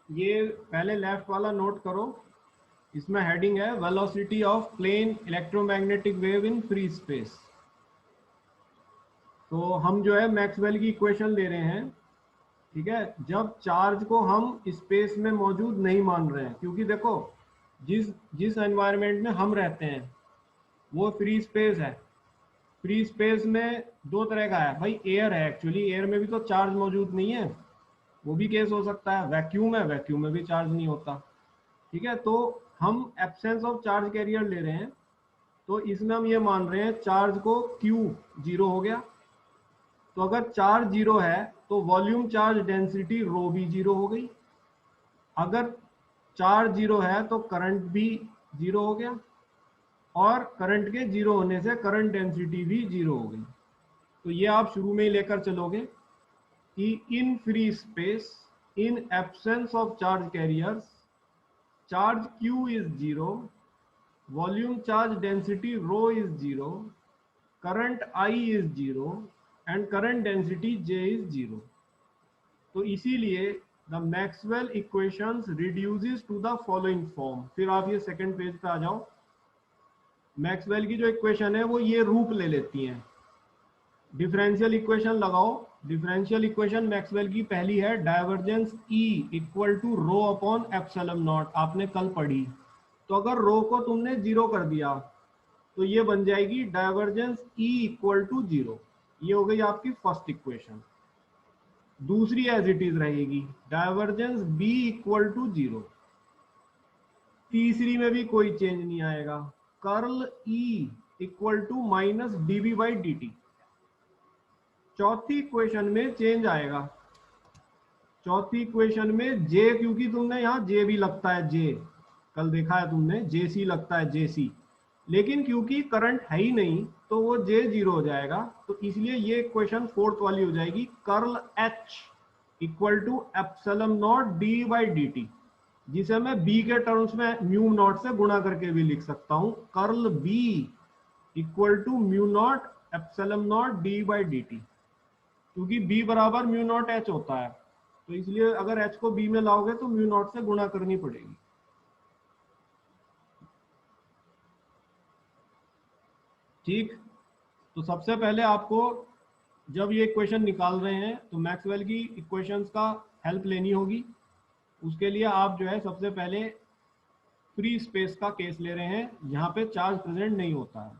ये पहले लेफ्ट वाला नोट करो, इसमें हेडिंग है velocity of plane electromagnetic wave in free space. तो हम जो है मैक्सवेल की इक्वेशन ले रहे हैं, ठीक है, जब चार्ज को हम स्पेस में मौजूद नहीं मान रहे हैं, क्योंकि देखो जिस जिस एनवायरनमेंट में हम रहते हैं वो फ्री स्पेस है। फ्री स्पेस में दो तरह का है भाई, एयर है, एक्चुअली एयर में भी तो चार्ज मौजूद नहीं है, वो भी केस हो सकता है। वैक्यूम है, वैक्यूम में भी चार्ज नहीं होता, ठीक है। तो हम एब्सेंस ऑफ चार्ज कैरियर ले रहे हैं, तो इसमें हम ये मान रहे हैं चार्ज को Q जीरो हो गया। तो अगर चार्ज जीरो है तो वॉल्यूम चार्ज डेंसिटी रो भी जीरो हो गई। अगर चार्ज जीरो है तो करंट भी जीरो हो गया, और करंट के जीरो होने से करंट डेंसिटी भी जीरो हो गई। तो ये आप शुरू में ही लेकर चलोगे कि in free space, in absence of charge carriers, charge Q is zero, volume charge density rho is zero, current I is zero, and current density J is zero. तो इसीलिए the Maxwell equations reduces to the following form. फिर आप ये second page पे आ जाओ। Maxwell की जो equation है वो ये रूप ले लेती हैं। डिफरेंशियल इक्वेशन लगाओ। डिफरेंशियल इक्वेशन मैक्सवेल की पहली है divergence E equal to rho upon epsilon naught, आपने कल पढ़ी। तो अगर रो को तुमने जीरो कर दिया तो ये बन जाएगी divergence E equal to zero. ये हो गई आपकी फर्स्ट इक्वेशन। दूसरी एज इट इज रहेगी, divergence B equal to zero. तीसरी में भी कोई चेंज नहीं आएगा, curl E equal to minus dB by dt। चौथी इक्वेशन में चेंज आएगा। चौथी इक्वेशन में J, क्योंकि तुमने यहाँ J भी लगता है, J कल देखा है तुमने, JC लगता है, JC, लेकिन क्योंकि करंट है ही नहीं तो वो J जीरो हो जाएगा। तो इसलिए ये इक्वेशन फोर्थ वाली हो जाएगी, curl H equal to epsilon naught d by dt, जिसे मैं B के टर्म्स में म्यू नॉट से गुणा करके भी लिख सकता हूं। Curl B equal to mu naught epsilon naught d by dt, क्योंकि B बराबर म्यू नॉट H होता है, तो इसलिए अगर H को B में लाओगे तो म्यू नॉट से गुणा करनी पड़ेगी। ठीक, तो सबसे पहले आपको जब ये इक्वेशन निकाल रहे हैं तो मैक्सवेल की इक्वेशंस का हेल्प लेनी होगी। उसके लिए आप जो है सबसे पहले फ्री स्पेस का केस ले रहे हैं, यहाँ पे चार्ज प्रेजेंट नहीं होता है।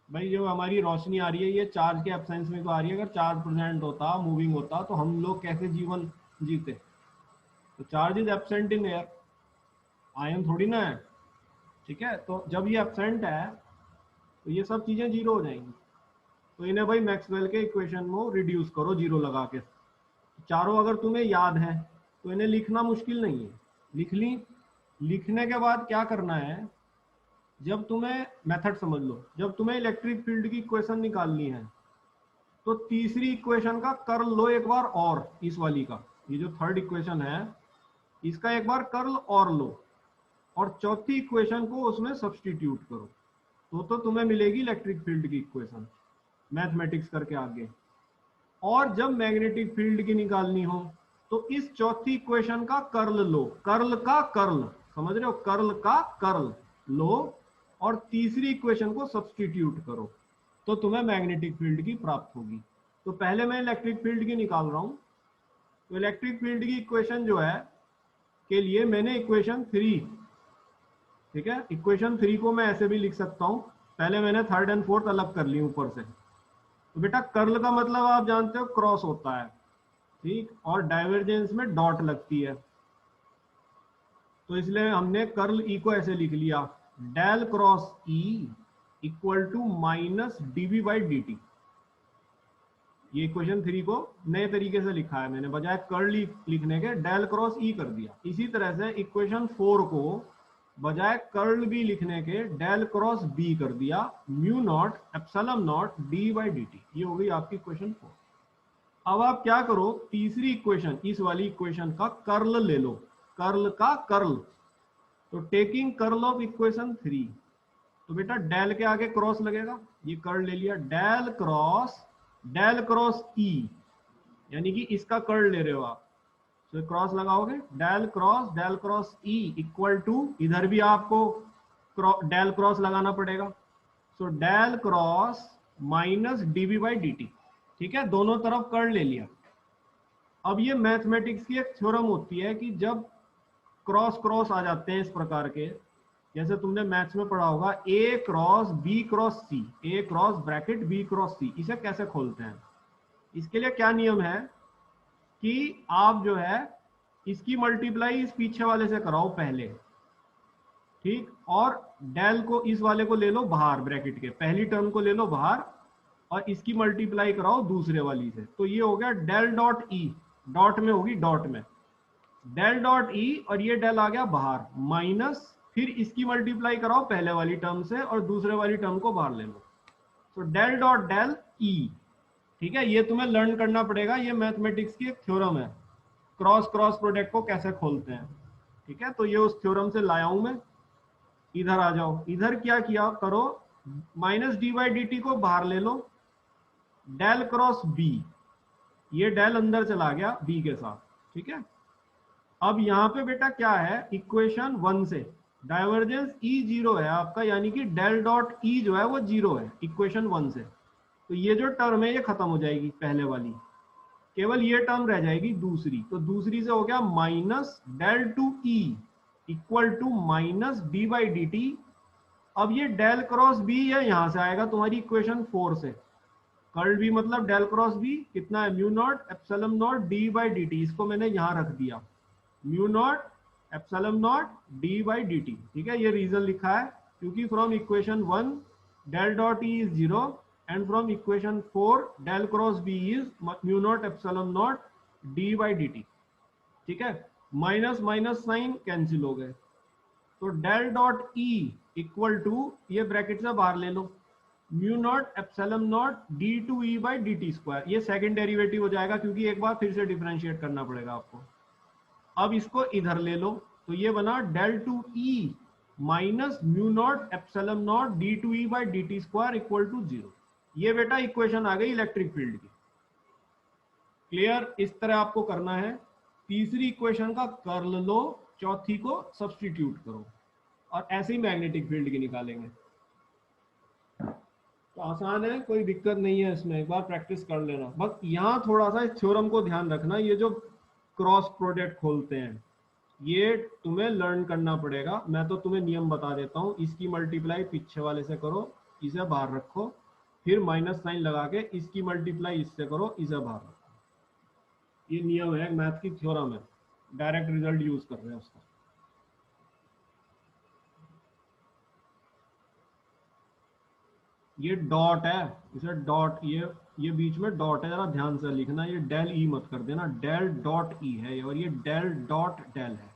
भाई जो हमारी रोशनी आ रही है ये चार्ज के एब्सेंस में तो आ रही है, अगर चार्ज प्रेजेंट होता, मूविंग होता, तो हम लोग कैसे जीवन जीते। तो charge is absent in air, ion थोड़ी ना है, ठीक है। तो जब ये एब्सेंट है तो ये सब चीजें जीरो हो जाएंगी। तो इन्हें भाई मैक्सवेल के इक्वेशन को रिड्यूस करो जीरो लगा के। चारों अगर तुम्हें याद है तो इन्हें लिखना मुश्किल नहीं है, लिख ली। लिखने के बाद क्या करना है, जब तुम्हें मेथड समझ लो, जब तुम्हें इलेक्ट्रिक फील्ड की इक्वेशन निकालनी है तो तीसरी इक्वेशन का कर्ल लो एक बार, और इस वाली का, ये जो थर्ड इक्वेशन है इसका एक बार कर्ल और लो, और चौथी इक्वेशन को उसमें सब्सटीट्यूट करो, तो तुम्हें मिलेगी इलेक्ट्रिक फील्ड की इक्वेशन मैथमेटिक्स करके आगे। और जब मैग्नेटिक फील्ड की निकालनी हो तो इस चौथी इक्वेशन का कर्ल लो, कर्ल का कर्ल, समझ रहे हो, कर्ल का कर्ल लो और तीसरी इक्वेशन को सब्सटीट्यूट करो, तो तुम्हें मैग्नेटिक फील्ड की प्राप्त होगी। तो पहले मैं इलेक्ट्रिक फील्ड की निकाल रहा हूं। तो इलेक्ट्रिक फील्ड की इक्वेशन जो है के लिए मैंने इक्वेशन 3, ठीक है, इक्वेशन 3 को मैं ऐसे भी लिख सकता हूं। पहले मैंने थर्ड एंड फोर्थ अलग कर ली ऊपर से। तो बेटा कर्ल का मतलब आप जानते हो क्रॉस होता है, ठीक, और डाइवर्जेंस में डॉट लगती है। तो इसलिए हमने कर्ल ई को ऐसे लिख लिया, del cross E equal to minus d v by D t. ये इक्वेशन 3 को नए तरीके से लिखा है मैंने, बजाय कर्ल लिखने के डेल क्रॉस ई कर दिया। इसी तरह से इक्वेशन 4 को बजाय कर्ल बी लिखने के डेल क्रॉस बी कर दिया, mu naught epsilon naught d by D t. ये हो गई आपकी इक्वेशन 4। अब आप क्या करो, तीसरी इक्वेशन इस वाली इक्वेशन का कर्ल ले लो, कर्ल का कर्ल। तो टेकिंग कर्ल ऑफ इक्वेशन 3, तो बेटा डेल के आगे क्रॉस लगेगा, ये कर्ल ले लिया, डेल क्रॉस ई, यानी कि इसका कर्ल ले रहे हो आप, तो क्रॉस लगाओगे, del cross E equal to, इधर भी आपको डेल क्रॉस लगाना पड़ेगा। So del cross minus d v by D t. ठीक है, दोनों तरफ कर्ल ले लिया। अब ये मैथमेटिक्स की एक थ्योरम होती है कि जब क्रॉस क्रॉस आ जाते हैं इस प्रकार के, जैसे तुमने मैथ्स में पढ़ा होगा ए क्रॉस बी क्रॉस सी, ए क्रॉस ब्रैकेट बी क्रॉस सी, इसे कैसे खोलते हैं? इसके लिए क्या नियम है कि आप जो है इसकी मल्टीप्लाई इस पीछे वाले से कराओ पहले, ठीक, और डेल को इस वाले को ले लो बाहर, ब्रैकेट के पहली टर्म को ले लो बाहर और इसकी मल्टीप्लाई कराओ दूसरे वाली से। तो ये हो गया डेल डॉट ई, डॉट में होगी, डॉट में डेल डॉट ई, और ये डेल आ गया बाहर, माइनस फिर इसकी मल्टीप्लाई कराओ पहले वाली टर्म से और दूसरे वाली टर्म को बाहर ले लो। तो डेल डॉट डेल ई। ठीक है, ये तुम्हें लर्न करना पड़ेगा, ये मैथमेटिक्स की एक थ्योरम है, क्रॉस क्रॉस प्रोडक्ट को कैसे खोलते हैं। ठीक है, तो ये उस थ्योरम से लाया हूं मैं। इधर आ जाओ, इधर क्या किया करो, minus d by D T को बाहर ले लो, डेल क्रॉस बी, ये डेल अंदर चला गया बी के साथ। ठीक है, अब यहां पे बेटा क्या है, इक्वेशन 1 से डाइवर्जेंस ई जीरो है आपका, यानी कि डेल डॉट ई जो है वो जीरो है इक्वेशन 1 से। तो ये जो टर्म है ये खत्म हो जाएगी पहले वाली, केवल ये टर्म रह जाएगी दूसरी। तो दूसरी से हो गया minus del two E equal to minus d by D t. अब ये डेल क्रॉस बी है, यहां से आएगा तुम्हारी इक्वेशन 4 से, कर्ल बी मतलब डेल क्रॉस बी कितना है, mu naught epsilon naught d by D t, इसको मैंने यहां रख दिया, mu naught epsilon naught d by D t. ठीक है, ये रीजन लिखा है क्योंकि from equation 1 del dot E is 0 and from equation 4 del cross B is mu naught epsilon naught d by D t. ठीक है, माइनस माइनस साइन कैंसिल हो गए, तो del dot E equal to, ये bracket से बाहर ले लो, mu naught epsilon naught D two E by D T square, ये सेकंड डेरिवेटिव हो जाएगा क्योंकि एक बार फिर से डिफरेंशिएट करना पड़ेगा आपको। अब इसको इधर ले लो, तो ये बना del two E minus mu naught epsilon naught D two E by D T square equal to 0। ये बेटा इक्वेशन आ गई इलेक्ट्रिक फील्ड की। क्लियर, इस तरह आपको करना है। तीसरी इक्वेशन का कर्ल लो, चौथी को सब्स्टिट्यूट करो और ऐसे ही मैग्नेटिक फील्ड की निकालेंगे। तो आसान है, कोई दिक्कत नहीं है इसमें, एक बार प्रैक्टिस कर लेना। बस यहाँ थोड़ा सा इस थ्योरम को ध्यान रखना, ये जो क्रॉस प्रोडक्ट खोलते हैं ये तुम्हें लर्न करना पड़ेगा। मैं तो तुम्हें नियम बता देता हूँ, इसकी मल्टीप्लाई पीछे वाले से करो, इसे बाहर रखो, फिर माइनस साइन लगा के इसकी मल्टीप्लाई इससे करो, इसे बाहर रखो। ये नियम है, मैथ की थ्योरम है, डायरेक्ट रिजल्ट यूज कर रहे हैं उसका। ये डॉट है, इसे डॉट, ये बीच में डॉट है, जरा ध्यान से लिखना, ये डेल ई मत कर देना, डेल डॉट ई है और ये डेल डॉट डेल है।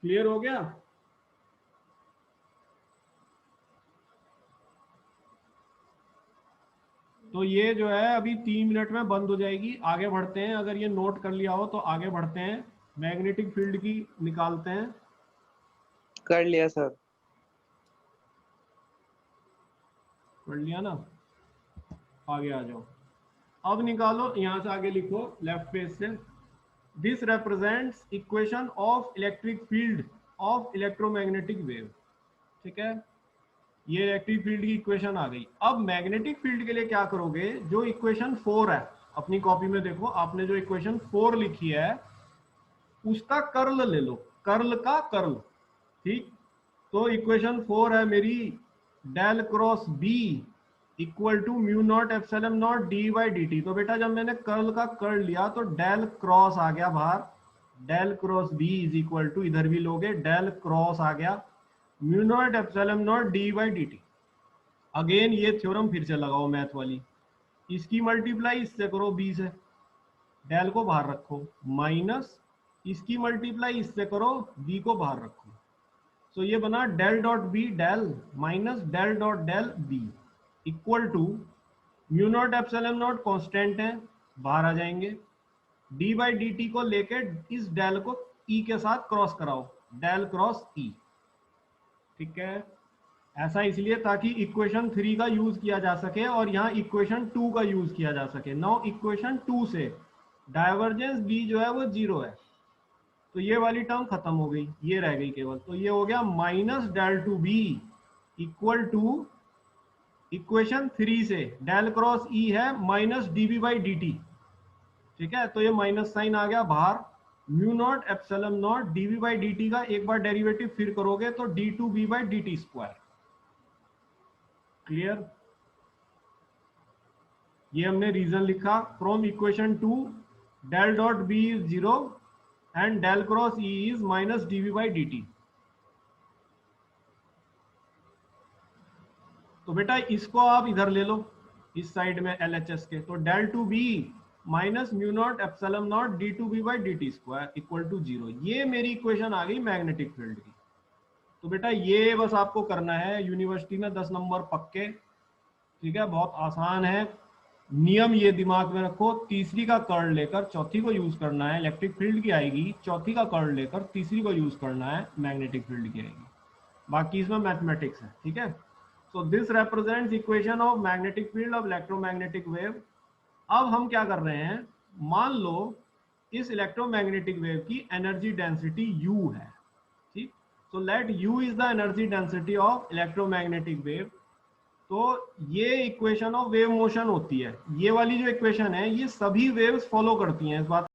क्लियर हो गया? तो ये जो है अभी 3 मिनट में बंद हो जाएगी। आगे बढ़ते हैं, अगर ये नोट कर लिया हो तो आगे बढ़ते हैं, मैग्नेटिक फील्ड की निकालते हैं। कर लिया सर। पढ़ लिया ना, आगे आ जाओ। अब निकालो, यहां से आगे लिखो लेफ्ट पेज से, this represents equation of electric field of electromagnetic wave. ठीक है, ये इलेक्ट्रिक फील्ड की इक्वेशन आ गई। अब मैग्नेटिक फील्ड के लिए क्या करोगे, जो इक्वेशन 4 है अपनी कॉपी में देखो, आपने जो इक्वेशन 4 लिखी है उसका कर्ल ले लो, कर्ल का कर्ल। ठीक, तो इक्वेशन 4 है मेरी del cross B equal to mu naught epsilon naught d by D t. तो बेटा जब मैंने कर्ल का कर्ल लिया तो डेल क्रॉस आ गया बाहर, del cross B is equal to, इधर भी लोगे डेल क्रॉस आ गया mu naught epsilon naught d by D t. Again ये थ्योरम फिर से लगाओ मैथ वाली, इसकी मल्टीप्लाई इससे करो बी से, डेल को बाहर रखो, माइनस इसकी मल्टीप्लाई इससे करो, बी को बाहर रखो। सो ये बना del dot B del minus del dot del B equal to mu naught epsilon naught constant है, बाहर आ जाएंगे। डी बाई डी टी को लेके इस डेल को ई के साथ क्रॉस कराओ, डेल क्रॉस ई। ठीक है, ऐसा इसलिए ताकि इक्वेशन 3 का यूज किया जा सके और यहाँ इक्वेशन 2 का यूज किया जा सके। नाउ इक्वेशन 2 से डाइवर्जेंस बी जो है वो 0 है, तो ये वाली टर्म खत्म हो गई, ये रह गई केवल। तो ये हो गया minus del two B equal to equation 3 से डेल क्रॉस ई है minus d B by D t. ठीक है, तो ये माइनस साइन आ गया बाहर। Mu naught epsilon naught d B by D t का एक बार डेरिवेटिव फिर करोगे तो d two B by D T square. Clear? ये हमने रीजन लिखा from equation 2 del dot B is 0 and del cross E is minus d B by D t. तो बेटा इसको आप इधर ले लो, इस साइड में LHS के, तो del two B minus mu naught epsilon naught D two B by D T square equal to 0। ये मेरी इक्वेशन आ गई मैग्नेटिक फील्ड की। तो बेटा ये बस आपको करना है, यूनिवर्सिटी में 10 नंबर पक्के। ठीक है, बहुत आसान है। नियम ये दिमाग में रखो, तीसरी का कर्ल लेकर चौथी को यूज करना है, इलेक्ट्रिक फील्ड की आएगी। चौथी का कर्ल लेकर तीसरी को यूज करना है, मैग्नेटिक फील्ड की आएगी। बाकी इसमें मैथमेटिक्स है। ठीक है, so this represents equation of magnetic field of electromagnetic wave. अब हम क्या कर रहे हैं, मान लो इस इलेक्ट्रोमैग्नेटिक वेव की एनर्जी डेंसिटी U है। ठीक, so let U is the energy density of electromagnetic wave. तो ये इक्वेशन ऑफ वेव मोशन होती है। ये वाली जो इक्वेशन है ये सभी वेव्स फॉलो करती हैं, इस बात